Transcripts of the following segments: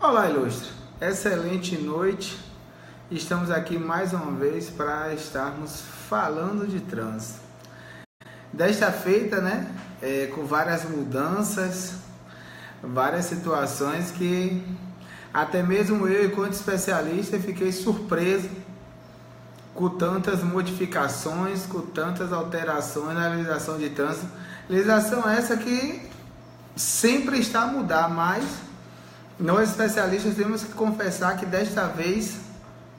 Olá, ilustre. Excelente noite. Estamos aqui mais uma vez para estarmos falando de trânsito. Desta feita, com várias mudanças, várias situações que até mesmo eu, enquanto especialista, fiquei surpreso com tantas modificações, com tantas alterações na legislação de trânsito. Legislação essa que sempre está a mudar, mas nós especialistas temos que confessar que desta vez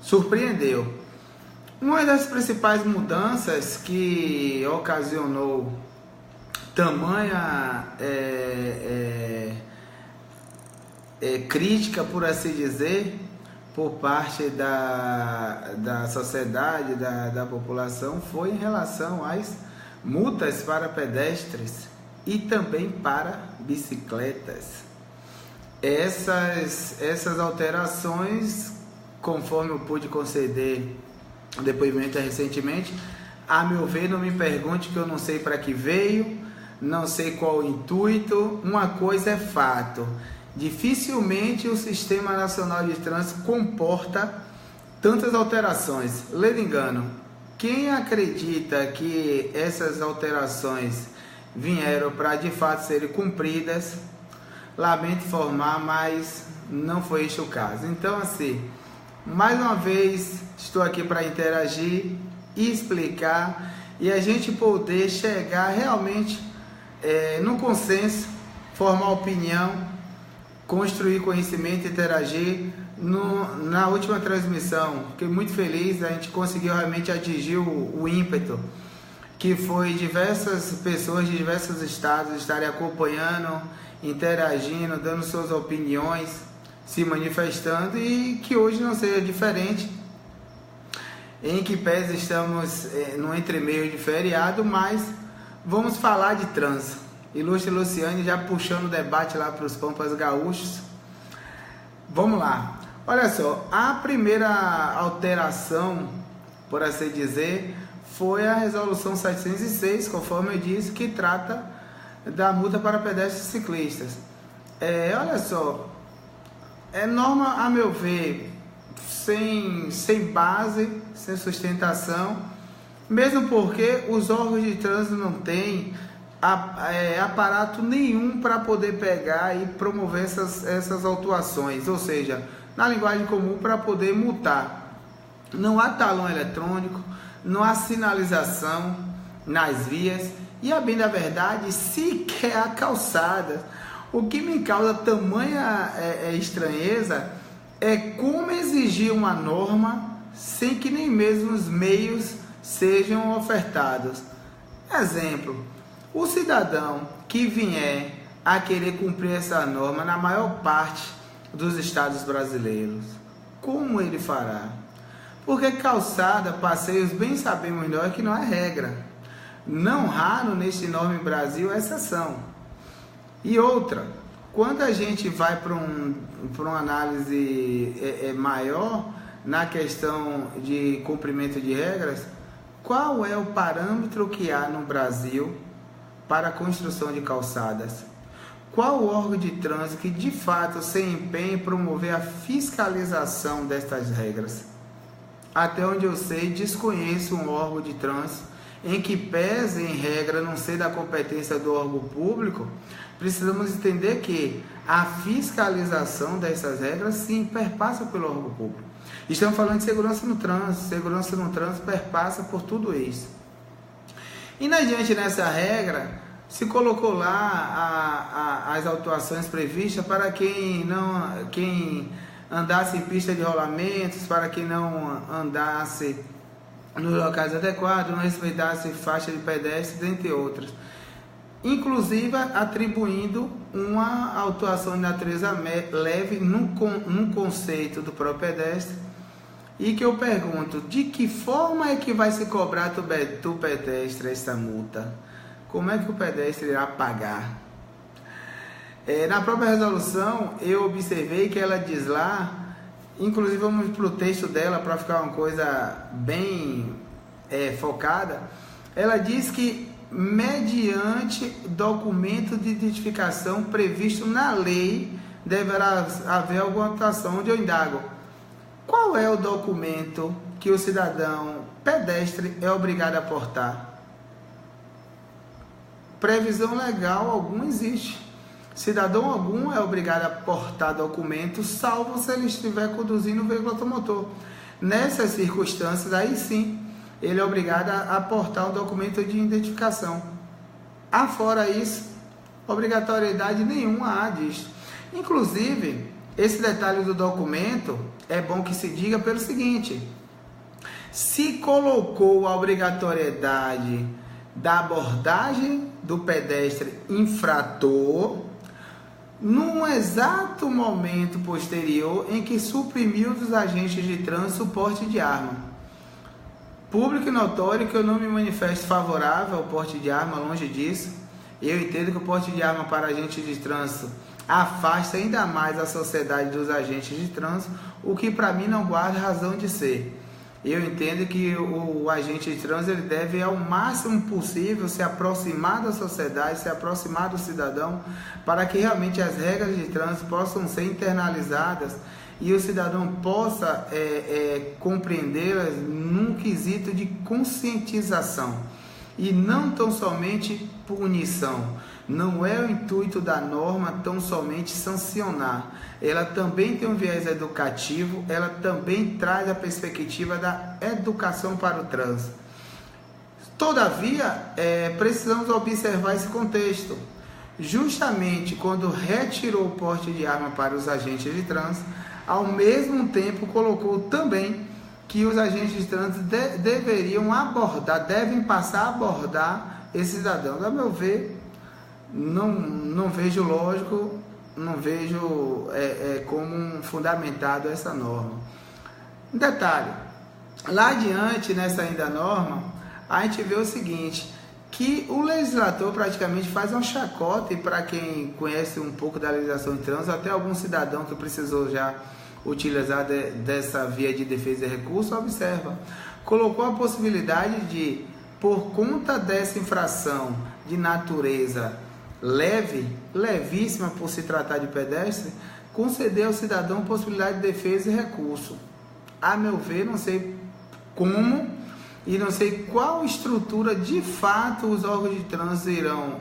surpreendeu. Uma das principais mudanças que ocasionou tamanha crítica, por assim dizer, por parte da sociedade, da população, foi em relação às multas para pedestres e também para bicicletas. Essas alterações, conforme eu pude conceder depoimento recentemente, a meu ver, não me pergunte, que eu não sei para que veio, não sei qual o intuito. Uma coisa é fato: dificilmente o Sistema Nacional de Trânsito comporta tantas alterações. Ledo engano, quem acredita que essas alterações vieram para de fato serem cumpridas, lamento informar, mas não foi este o caso. Então, assim, mais uma vez estou aqui para interagir, explicar e a gente poder chegar realmente no consenso, formar opinião, construir conhecimento, interagir. Na última transmissão, fiquei muito feliz, a gente conseguiu realmente atingir o ímpeto, que foi diversas pessoas de diversos estados estarem acompanhando, interagindo, dando suas opiniões, se manifestando, e que hoje não seja diferente, em que pese estamos no entremeio de feriado, mas vamos falar de trânsito. Ilustre Luciane já puxando o debate lá para os Pampas Gaúchos. Vamos lá. Olha só, a primeira alteração, por assim dizer, foi a resolução 706, conforme eu disse, que trata da multa para pedestres e ciclistas. Olha só, é norma, a meu ver, sem base, sem sustentação, mesmo porque os órgãos de trânsito não têm aparato nenhum para poder pegar e promover essas autuações, ou seja, na linguagem comum, para poder multar. Não há talão eletrônico, não há sinalização nas vias e, a bem da verdade, sequer a calçada. O que me causa tamanha estranheza é como exigir uma norma sem que nem mesmo os meios sejam ofertados. Exemplo: o cidadão que vier a querer cumprir essa norma na maior parte dos estados brasileiros, como ele fará? Porque calçada, passeios, bem sabemos nós que não é regra. Não raro neste enorme Brasil é exceção. E outra, quando a gente vai para uma análise maior na questão de cumprimento de regras, qual é o parâmetro que há no Brasil para a construção de calçadas? Qual o órgão de trânsito que de fato se empenha em promover a fiscalização destas regras? Até onde eu sei, desconheço um órgão de trânsito em que pese em regra não ser da competência do órgão público. Precisamos entender que a fiscalização dessas regras sim perpassa pelo órgão público. Estamos falando de segurança no trânsito. Segurança no trânsito perpassa por tudo isso. E na diante nessa regra, se colocou lá as autuações previstas para quem andasse em pista de rolamentos, para quem não andasse nos locais adequados, não respeitasse faixa de pedestre, dentre outras. Inclusive atribuindo uma autuação de natureza leve num conceito do próprio pedestre. E que eu pergunto, de que forma é que vai se cobrar do pedestre essa multa? Como é que o pedestre irá pagar? Na própria resolução, eu observei que ela diz lá, inclusive vamos para o texto dela para ficar uma coisa bem focada. Ela diz que, mediante documento de identificação previsto na lei deverá haver alguma anotação onde eu indago: qual é o documento que o cidadão pedestre é obrigado a portar? Previsão legal alguma existe. Cidadão algum é obrigado a portar documento, salvo se ele estiver conduzindo um veículo automotor. Nessas circunstâncias, aí sim, ele é obrigado a portar um documento de identificação. Afora isso, obrigatoriedade nenhuma há disso. Inclusive, esse detalhe do documento é bom que se diga pelo seguinte: se colocou a obrigatoriedade da abordagem do pedestre infrator num exato momento posterior em que suprimiu dos agentes de trânsito o porte de arma. Público e notório que eu não me manifesto favorável ao porte de arma, longe disso. Eu entendo que o porte de arma para agentes de trânsito afasta ainda mais a sociedade dos agentes de trânsito, o que para mim não guarda razão de ser. Eu entendo que o agente de trânsito ele deve, ao máximo possível, se aproximar da sociedade, se aproximar do cidadão, para que realmente as regras de trânsito possam ser internalizadas e o cidadão possa compreendê-las num quesito de conscientização e não tão somente punição. Não é o intuito da norma tão somente sancionar. Ela também tem um viés educativo, ela também traz a perspectiva da educação para o trânsito. Todavia, precisamos observar esse contexto. Justamente quando retirou o porte de arma para os agentes de trânsito, ao mesmo tempo colocou também que os agentes de trânsito devem passar a abordar esse cidadão. A meu ver, não vejo lógico, não vejo como fundamentado essa norma. Um detalhe, lá adiante nessa ainda norma, a gente vê o seguinte, que o legislador praticamente faz um chacota, e para quem conhece um pouco da legislação de trânsito, até algum cidadão que precisou já utilizar dessa via de defesa e recurso, observa, colocou a possibilidade de, por conta dessa infração de natureza levíssima por se tratar de pedestre, conceder ao cidadão possibilidade de defesa e recurso. A meu ver, não sei como e não sei qual estrutura de fato os órgãos de trânsito irão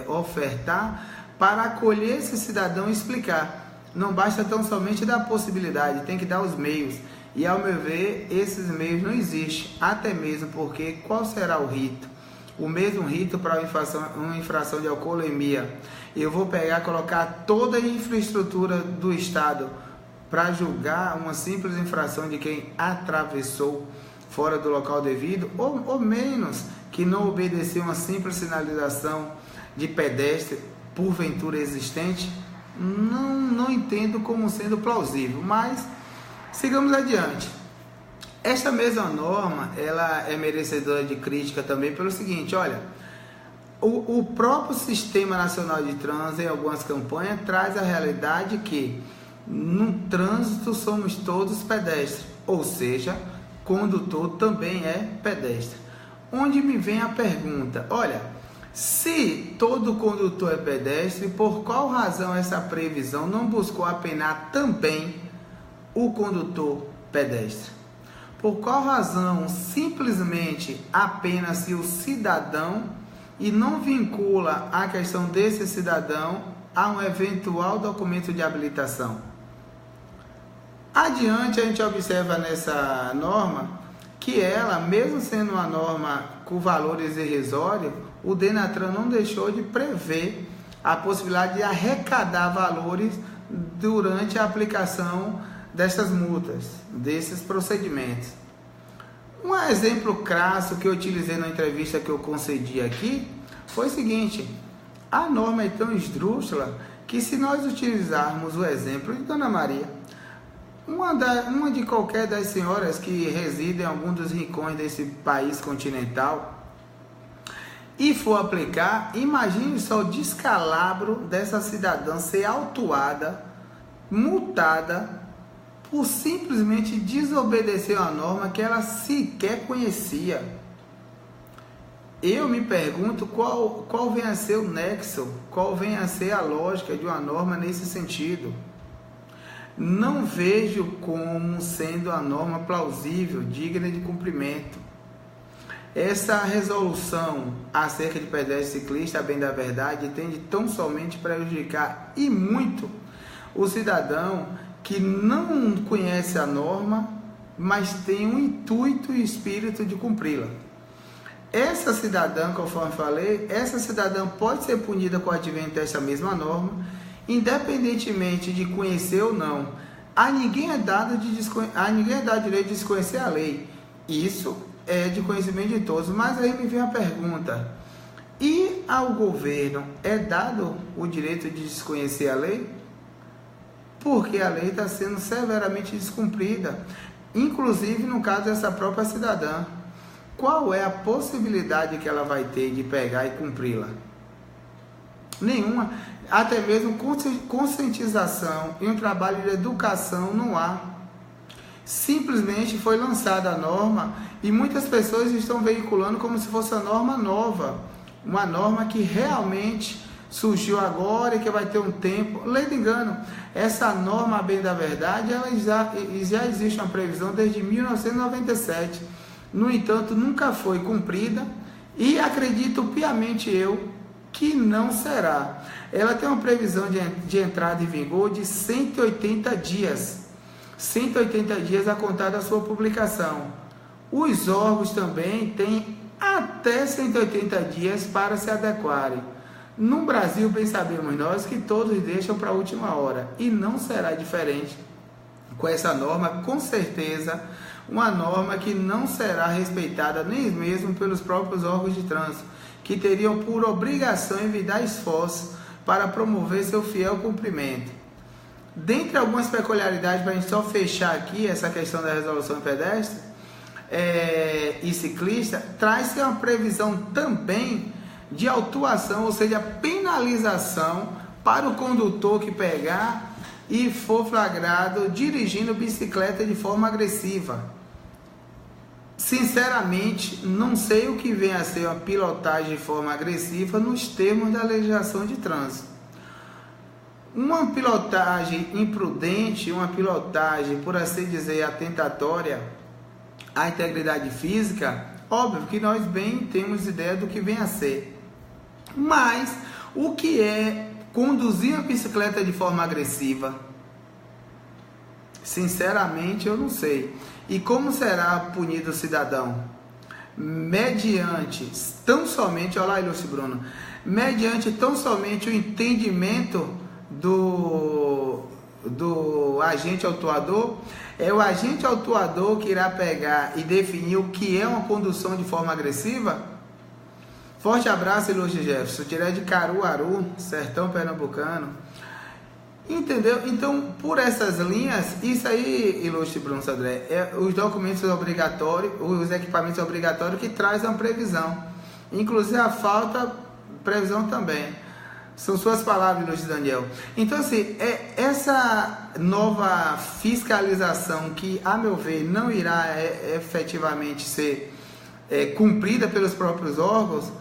ofertar para acolher esse cidadão e explicar. Não basta tão somente dar a possibilidade, tem que dar os meios. E ao meu ver, esses meios não existem, até mesmo porque qual será o rito? O mesmo rito para uma infração de alcoolemia. Eu vou colocar toda a infraestrutura do Estado para julgar uma simples infração de quem atravessou fora do local devido, ou menos, que não obedeceu uma simples sinalização de pedestre, porventura existente. Não entendo como sendo plausível, mas sigamos adiante. Esta mesma norma, ela é merecedora de crítica também pelo seguinte: olha, o próprio Sistema Nacional de Trânsito, em algumas campanhas, traz a realidade que no trânsito somos todos pedestres, ou seja, condutor também é pedestre. Onde me vem a pergunta: olha, se todo condutor é pedestre, por qual razão essa previsão não buscou apenar também o condutor pedestre? Por qual razão simplesmente apenas o cidadão e não vincula a questão desse cidadão a um eventual documento de habilitação? Adiante, a gente observa nessa norma que ela, mesmo sendo uma norma com valores irrisórios, o Denatran não deixou de prever a possibilidade de arrecadar valores durante a aplicação dessas multas, desses procedimentos. Um exemplo crasso que eu utilizei na entrevista que eu concedi aqui foi o seguinte: a norma é tão esdrúxula que, se nós utilizarmos o exemplo de Dona Maria, uma de qualquer das senhoras que residem em algum dos rincões desse país continental, e for aplicar, imagine só o descalabro dessa cidadã ser autuada, multada, por simplesmente desobedecer uma norma que ela sequer conhecia. eu me pergunto qual vem a ser o nexo, qual vem a ser a lógica de uma norma nesse sentido. Não vejo como sendo a norma plausível, digna de cumprimento. Essa resolução acerca de pedestre e ciclista, a bem da verdade, tende tão somente a prejudicar e muito o cidadão que não conhece a norma, mas tem o intuito e espírito de cumpri-la. Essa cidadã, conforme falei, essa cidadã pode ser punida com o advento dessa mesma norma, independentemente de conhecer ou não. A ninguém é dado direito de desconhecer a lei. Isso é de conhecimento de todos. Mas aí me vem a pergunta: e ao governo é dado o direito de desconhecer a lei? Porque a lei está sendo severamente descumprida, inclusive no caso dessa própria cidadã. Qual é a possibilidade que ela vai ter de pegar e cumpri-la? Nenhuma. Até mesmo conscientização e um trabalho de educação não há. Simplesmente foi lançada a norma e muitas pessoas estão veiculando como se fosse a norma nova, uma norma que realmente surgiu agora e que vai ter um tempo. Lei do engano, essa norma, a bem da verdade, ela já existe uma previsão desde 1997. No entanto, nunca foi cumprida e acredito piamente eu que não será. Ela tem uma previsão de entrada em vigor de 180 dias. 180 dias a contar da sua publicação. Os órgãos também têm até 180 dias para se adequarem. No Brasil, bem sabemos nós que todos deixam para a última hora. E não será diferente com essa norma, com certeza. Uma norma que não será respeitada nem mesmo pelos próprios órgãos de trânsito, que teriam por obrigação evitar esforços para promover seu fiel cumprimento. Dentre algumas peculiaridades, para a gente só fechar aqui essa questão da resolução de pedestre e ciclista, traz-se uma previsão também de autuação, ou seja, penalização para o condutor que pegar e for flagrado dirigindo bicicleta de forma agressiva. Sinceramente, não sei o que vem a ser uma pilotagem de forma agressiva nos termos da legislação de trânsito. Uma pilotagem imprudente, uma pilotagem, por assim dizer, atentatória à integridade física, óbvio que nós bem temos ideia do que vem a ser. Mas o que é conduzir a bicicleta de forma agressiva? Sinceramente, eu não sei. E como será punido o cidadão? Mediante tão somente, olha lá, Ilustre Bruno, mediante tão somente o entendimento do agente autuador. É o agente autuador que irá pegar e definir o que é uma condução de forma agressiva? Forte abraço, Ilustre Jefferson, direto de Caruaru, sertão pernambucano. Entendeu? Então, por essas linhas, isso aí, Ilustre Bruno Sodré, é os documentos obrigatórios, os equipamentos obrigatórios que trazem a previsão. Inclusive a falta, previsão também. São suas palavras, Ilustre Daniel. Então, assim, essa nova fiscalização que, a meu ver, não irá efetivamente ser cumprida pelos próprios órgãos,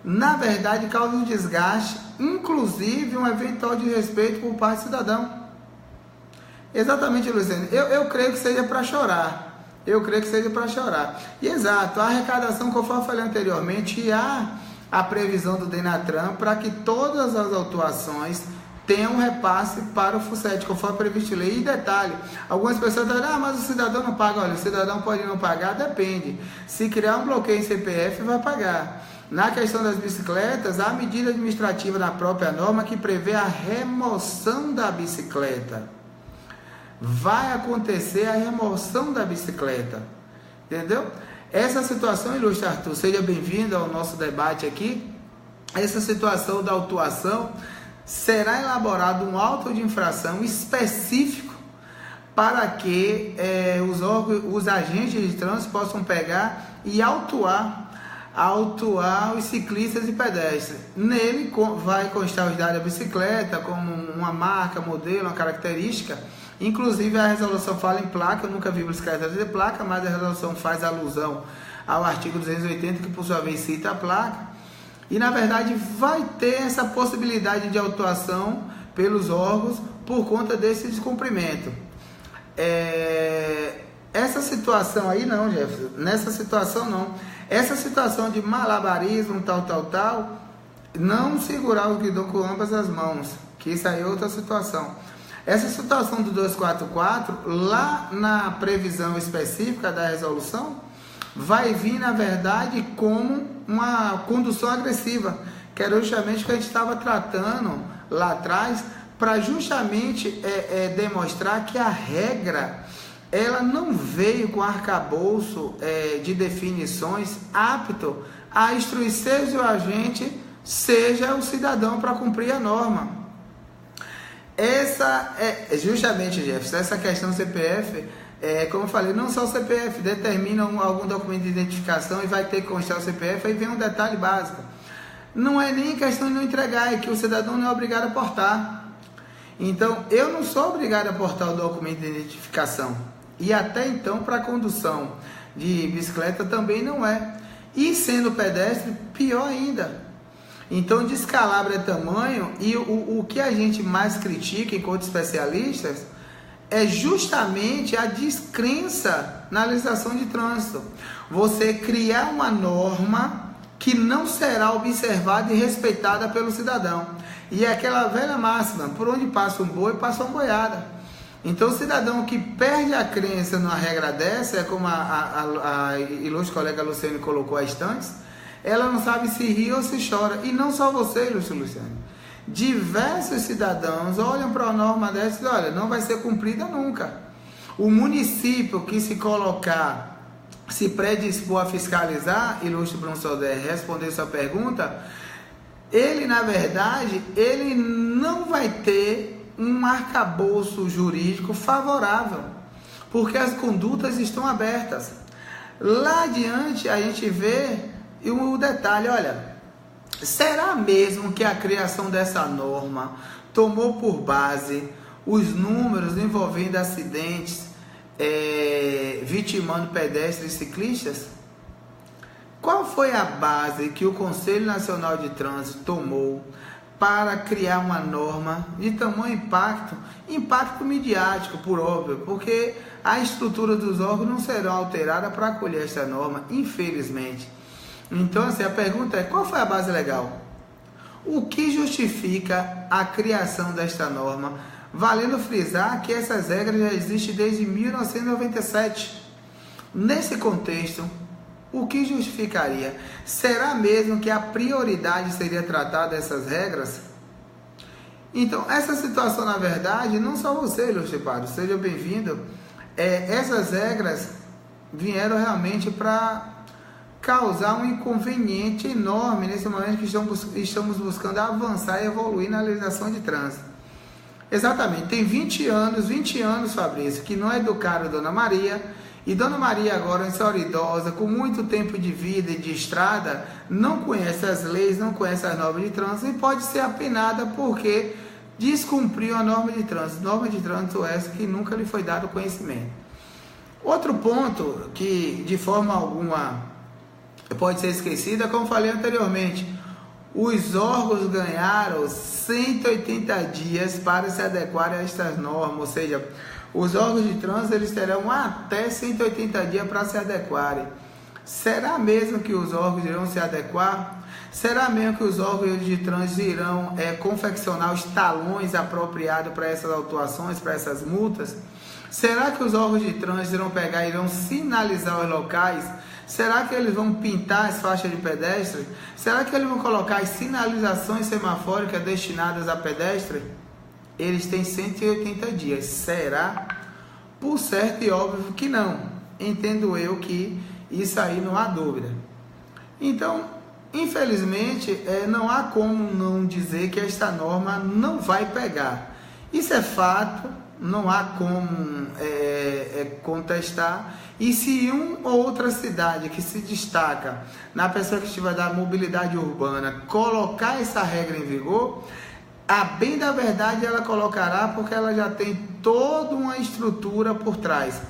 na verdade, causa um desgaste, inclusive um eventual desrespeito por parte do cidadão. Exatamente, Luciano. Eu creio que seja para chorar. E exato, a arrecadação, conforme eu falei anteriormente, há a previsão do Denatran para que todas as autuações tenham um repasse para o FUSET, conforme previsto em lei. E detalhe, algumas pessoas dizem, mas o cidadão não paga. Olha, o cidadão pode não pagar, depende. Se criar um bloqueio em CPF, vai pagar. Na questão das bicicletas, há medida administrativa na própria norma que prevê a remoção da bicicleta. Vai acontecer a remoção da bicicleta. Entendeu? Essa situação, Ilustre Arthur, seja bem-vindo ao nosso debate aqui. Essa situação da autuação, será elaborado um auto de infração específico para que os agentes de trânsito possam pegar e autuar os ciclistas e pedestres. Nele vai constar os dados da bicicleta, como uma marca, modelo, uma característica. Inclusive a resolução fala em placa. Eu nunca vi bicicleta de placa, mas a resolução faz alusão ao artigo 280, que por sua vez cita a placa, e na verdade vai ter essa possibilidade de autuação pelos órgãos por conta desse descumprimento. Essa situação aí não, Jefferson, nessa situação não. Essa situação de malabarismo, tal, não segurar o guidão com ambas as mãos, que isso aí é outra situação. Essa situação do 244, lá na previsão específica da resolução, vai vir, na verdade, como uma condução agressiva, que era justamente o que a gente estava tratando lá atrás, para justamente demonstrar que a regra, ela não veio com arcabouço de definições apto a instruir seja o agente, seja o cidadão para cumprir a norma. Essa justamente, Jefferson, essa questão do CPF, como eu falei, não só o CPF determina algum documento de identificação e vai ter que constar o CPF, aí vem um detalhe básico. Não é nem questão de não entregar, é que o cidadão não é obrigado a portar. Então, eu não sou obrigado a portar o documento de identificação. E até então, para a condução de bicicleta também não é. E sendo pedestre, pior ainda. Então, o descalabro é tamanho, e o que a gente mais critica enquanto especialistas é justamente a descrença na legislação de trânsito. Você criar uma norma que não será observada e respeitada pelo cidadão. E é aquela velha máxima, por onde passa um boi, passa uma boiada. Então, o cidadão que perde a crença numa regra dessa, é como a ilustre colega Luciane colocou há instantes, ela não sabe se ri ou se chora. E não só você, ilustre Luciane. Diversos cidadãos olham para a norma dessa e dizem, olha, não vai ser cumprida nunca. O município que se colocar, se predispor a fiscalizar, ilustre Bruno Soder, responder sua pergunta, ele, na verdade, ele não vai ter um arcabouço jurídico favorável, porque as condutas estão abertas. Lá adiante a gente vê o detalhe, olha, será mesmo que a criação dessa norma tomou por base os números envolvendo acidentes vitimando pedestres e ciclistas? Qual foi a base que o Conselho Nacional de Trânsito tomou para criar uma norma de tamanho impacto midiático, por óbvio, porque a estrutura dos órgãos não será alterada para acolher esta norma, infelizmente. Então, assim, a pergunta é, qual foi a base legal? O que justifica a criação desta norma? Valendo frisar que essas regras já existem desde 1997. Nesse contexto, o que justificaria? Será mesmo que a prioridade seria tratar dessas regras? Então, essa situação, na verdade, não só você, ilustre padre, seja bem-vindo. Essas regras vieram realmente para causar um inconveniente enorme nesse momento que estamos buscando avançar e evoluir na legislação de trânsito. Exatamente, tem 20 anos, Fabrício, que não educaram Dona Maria, e Dona Maria agora, uma senhora idosa, com muito tempo de vida e de estrada, não conhece as leis, não conhece as normas de trânsito e pode ser apenada porque descumpriu a norma de trânsito. Norma de trânsito essa que nunca lhe foi dado conhecimento. Outro ponto que de forma alguma pode ser esquecido é, como falei anteriormente, os órgãos ganharam 180 dias para se adequarem a estas normas, ou seja, os órgãos de trânsito eles terão até 180 dias para se adequarem. Será mesmo que os órgãos irão se adequar? Será mesmo que os órgãos de trânsito irão confeccionar os talões apropriados para essas autuações, para essas multas? Será que os órgãos de trânsito irão sinalizar os locais? Será que eles vão pintar as faixas de pedestre? Será que eles vão colocar as sinalizações semafóricas destinadas a pedestre? Eles têm 180 dias. Será? Por certo e óbvio que não. Entendo eu que isso aí não há dúvida. Então, infelizmente, não há como não dizer que esta norma não vai pegar. Isso é fato, não há como contestar. E se uma ou outra cidade que se destaca na perspectiva da mobilidade urbana colocar essa regra em vigor, a bem da verdade ela colocará, porque ela já tem toda uma estrutura por trás.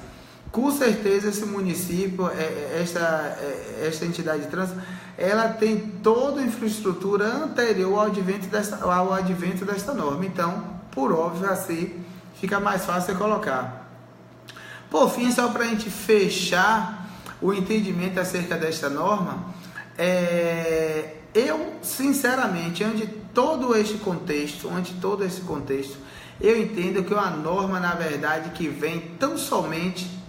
com certeza esse município, esta entidade de trânsito, ela tem toda a infraestrutura anterior ao advento desta norma. Então, por óbvio, assim fica mais fácil de colocar. Por fim, só para a gente fechar o entendimento acerca desta norma, eu, sinceramente, ante todo esse contexto, eu entendo que é uma norma, na verdade, que vem tão somente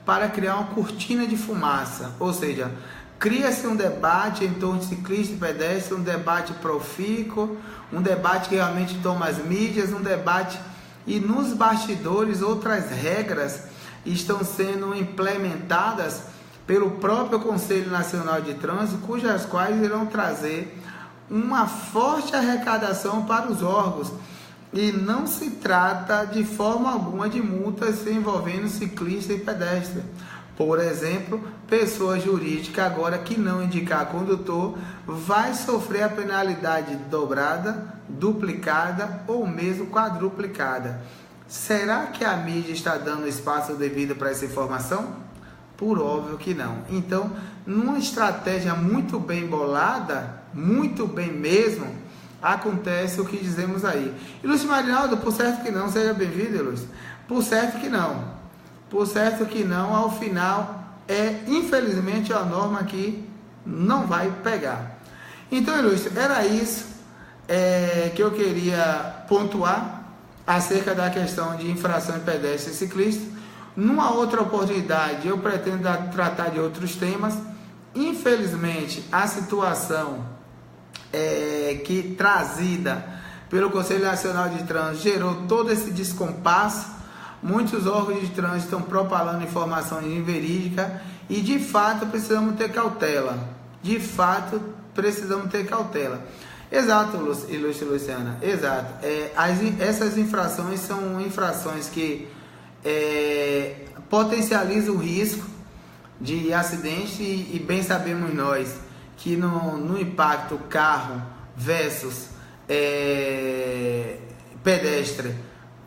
para criar uma cortina de fumaça, ou seja, cria-se um debate em torno de ciclista e pedestre, um debate profícuo, um debate que realmente toma as mídias, um debate, e nos bastidores outras regras estão sendo implementadas pelo próprio Conselho Nacional de Trânsito, cujas quais irão trazer uma forte arrecadação para os órgãos. E não se trata de forma alguma de multas envolvendo ciclista e pedestre. Por exemplo, pessoa jurídica agora que não indicar condutor vai sofrer a penalidade dobrada, duplicada ou mesmo quadruplicada. Será que a mídia está dando espaço devido para essa informação? Por óbvio que não. Então, numa estratégia muito bem bolada, muito bem mesmo, acontece o que dizemos aí. Ilustro Marinaldo, por certo que não, seja bem-vindo, Ilustro. Por certo que não, ao final, infelizmente, a norma que não vai pegar. Então, Ilustro, era isso que eu queria pontuar acerca da questão de infração de pedestre e ciclista. Numa outra oportunidade, eu pretendo tratar de outros temas. Infelizmente, a situação que trazida pelo Conselho Nacional de Trânsito gerou todo esse descompasso. Muitos órgãos de trânsito estão propalando informação inverídica e de fato precisamos ter cautela. Exato, Ilustre Luciana, exato. Essas infrações são infrações que potencializam o risco de acidente e bem sabemos nós que no impacto carro versus pedestre,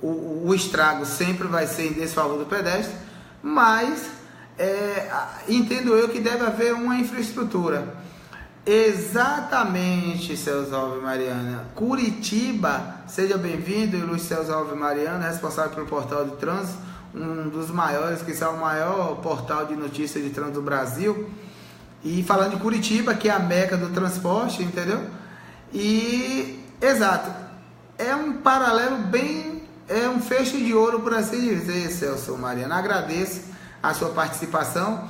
o estrago sempre vai ser em desfavor do pedestre, mas entendo eu que deve haver uma infraestrutura. Exatamente, Celso Alves Mariana. Curitiba, seja bem-vindo, ilustre Celso Alves Mariana, responsável pelo portal de trânsito, um dos maiores, que é o maior portal de notícias de trânsito do Brasil. E falando de Curitiba, que é a meca do transporte, entendeu? E, exato, é um paralelo bem, um fecho de ouro, por assim dizer, Celso Mariana. Agradeço a sua participação,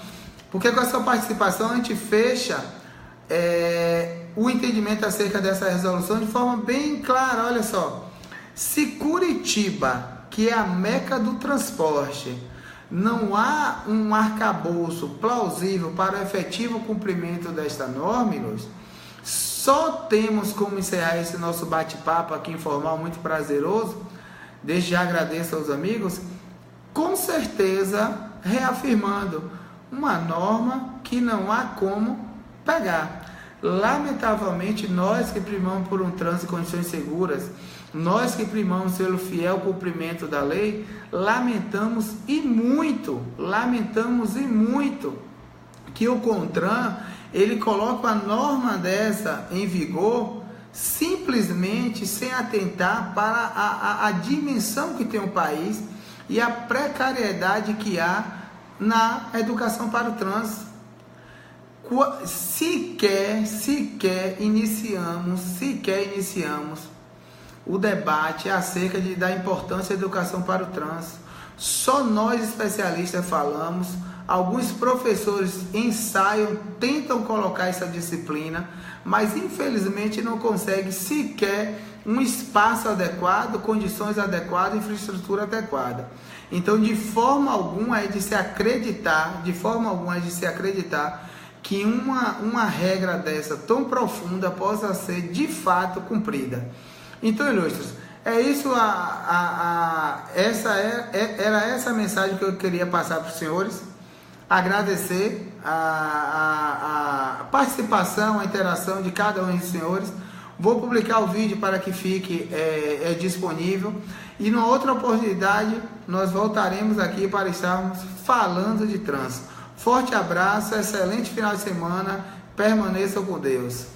porque com a sua participação a gente fecha o entendimento acerca dessa resolução de forma bem clara. Olha só, se Curitiba, que é a meca do transporte, não há um arcabouço plausível para o efetivo cumprimento desta norma, só temos como encerrar esse nosso bate-papo aqui informal, muito prazeroso. Desde já agradeço aos amigos, com certeza reafirmando uma norma que não há como pegar. Lamentavelmente, nós que primamos por um trânsito em condições seguras, nós que primamos pelo fiel cumprimento da lei, lamentamos e muito que o CONTRAN ele coloca uma norma dessa em vigor simplesmente sem atentar para a dimensão que tem o país e a precariedade que há na educação para o trânsito. Sequer iniciamos o debate acerca da importância da educação para o trânsito. Só nós especialistas falamos, alguns professores ensaiam, tentam colocar essa disciplina, mas infelizmente não conseguem sequer um espaço adequado, condições adequadas, infraestrutura adequada. Então, de forma alguma é de se acreditar que uma regra dessa tão profunda possa ser de fato cumprida. Então, ilustres, é isso, era essa a mensagem que eu queria passar para os senhores. Agradecer a participação, a interação de cada um dos senhores. Vou publicar o vídeo para que fique disponível. E numa outra oportunidade, nós voltaremos aqui para estarmos falando de trânsito. Forte abraço, excelente final de semana. Permaneçam com Deus.